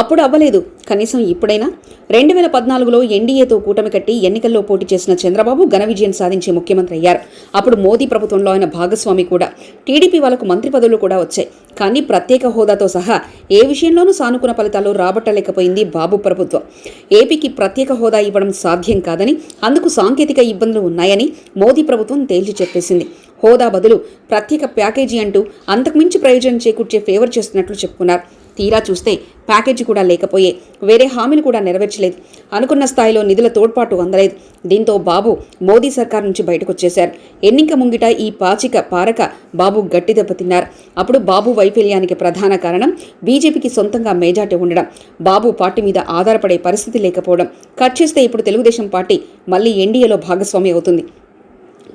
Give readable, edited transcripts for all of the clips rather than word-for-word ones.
అప్పుడు అవ్వలేదు. కనీసం ఇప్పుడైనా 2014లో ఎన్డీఏతో కూటమి కట్టి ఎన్నికల్లో పోటీ చేసిన చంద్రబాబు ఘన విజయం సాధించే ముఖ్యమంత్రి అయ్యారు. అప్పుడు మోదీ ప్రభుత్వంలో ఆయన భాగస్వామి కూడా. టీడీపీ వాళ్ళకు మంత్రి పదవులు కూడా వచ్చాయి. కానీ ప్రత్యేక హోదాతో సహా ఏ విషయంలోనూ సానుకూల ఫలితాలు రాబట్టలేకపోయింది బాబు ప్రభుత్వం. ఏపీకి ప్రత్యేక హోదా ఇవ్వడం సాధ్యం కాదని, అందుకు సాంకేతిక ఇబ్బందులు ఉన్నాయని మోదీ ప్రభుత్వం తేల్చి చెప్పేసింది. హోదా బదులు ప్రత్యేక ప్యాకేజీ అంటూ అంతకుమించి ప్రయోజనం చేకూర్చే ఫేవర్ చేస్తున్నట్లు చెప్పుకున్నారు. తీరా చూస్తే ప్యాకేజీ కూడా లేకపోయే, వేరే హామీలు కూడా నెరవేర్చలేదు. అనుకున్న స్థాయిలో నిధుల తోడ్పాటు అందలేదు. దీంతో బాబు మోదీ సర్కార్ నుంచి బయటకొచ్చేశారు. ఎన్నిక ముంగిట ఈ పారక బాబు గట్టి దెబ్బతిన్నారు. అప్పుడు బాబు వైఫల్యానికి ప్రధాన కారణం బీజేపీకి సొంతంగా మేజార్టీ ఉండడం, బాబు పార్టీ మీద ఆధారపడే పరిస్థితి లేకపోవడం. కట్ చేస్తే ఇప్పుడు తెలుగుదేశం పార్టీ మళ్లీ ఎన్డీఏలో భాగస్వామి అవుతుంది.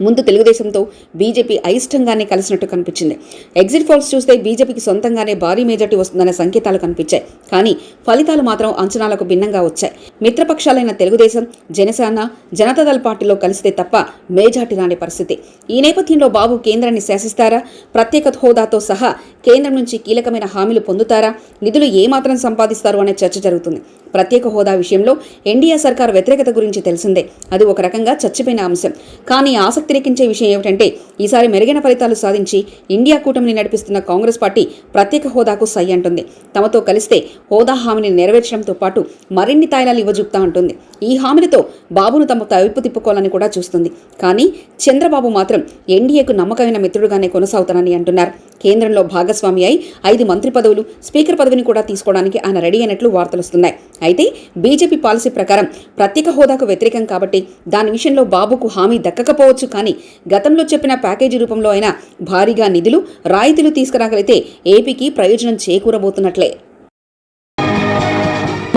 ముందు తెలుగుదేశంతో బీజేపీ అయిష్టంగానే కలిసినట్టు కనిపించింది. ఎగ్జిట్ పోల్స్ చూస్తే బీజేపీకి సొంతంగానే భారీ మెజార్టీ వస్తుందనే సంకేతాలు కనిపించాయి. కానీ ఫలితాలు మాత్రం అంచనాలకు భిన్నంగా వచ్చాయి. మిత్రపక్షాలైన తెలుగుదేశం, జనసేన, జనతాదళ్ పార్టీలో కలిస్తే తప్ప మెజార్టీ రాని పరిస్థితి. ఈ నేపథ్యంలో బాబు కేంద్రాన్ని శాసిస్తారా? ప్రత్యేక హోదాతో సహా కేంద్రం నుంచి కీలకమైన హామీలు పొందుతారా? నిధులు ఏమాత్రం సంపాదిస్తారు అనే చర్చ జరుగుతుంది. ప్రత్యేక హోదా విషయంలో ఎన్డీఏ సర్కార్ వ్యతిరేకత గురించి తెలిసిందే. అది ఒక రకంగా చచ్చిపోయిన అంశం. కానీ ఆసక్తి రేకించే విషయం ఏమిటంటే, ఈసారి మెరుగైన ఫలితాలు సాధించి ఇండియా కూటమిని నడిపిస్తున్న కాంగ్రెస్ పార్టీ ప్రత్యేక హోదాకు సై అంటుంది. తమతో కలిస్తే హోదా హామీని నెరవేర్చడంతో పాటు మరిన్ని తాయిలాలు ఇవ్వజూపుతా ఉంటుంది. ఈ హామీలతో బాబును తమ వైపు తిప్పుకోవాలని కూడా చూస్తుంది. కానీ చంద్రబాబు మాత్రం ఎన్డీఏకు నమ్మకమైన మిత్రుడుగానే కొనసాగుతానని అంటున్నారు. కేంద్రంలో భాగస్వామి అయి 5 మంత్రి పదవులు, స్పీకర్ పదవిని కూడా తీసుకోవడానికి ఆయన రెడీ అయినట్లు వార్తలొస్తున్నాయి. అయితే బీజేపీ పాలసీ ప్రకారం ప్రత్యేక హోదాకు వ్యతిరేకం కాబట్టి దాని విషయంలో బాబుకు హామీ దక్కకపోవచ్చు. కానీ గతంలో చెప్పిన ప్యాకేజీ రూపంలో అయినా భారీగా నిధులు, రాయితీలు తీసుకురాగలిగితే ఏపీకి ప్రయోజనం చేకూరబోతున్నట్లే.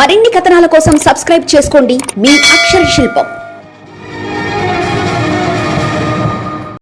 మరిన్ని కథనాల కోసం సబ్స్క్రైబ్ చేసుకోండి మీ అక్షర శిల్పం.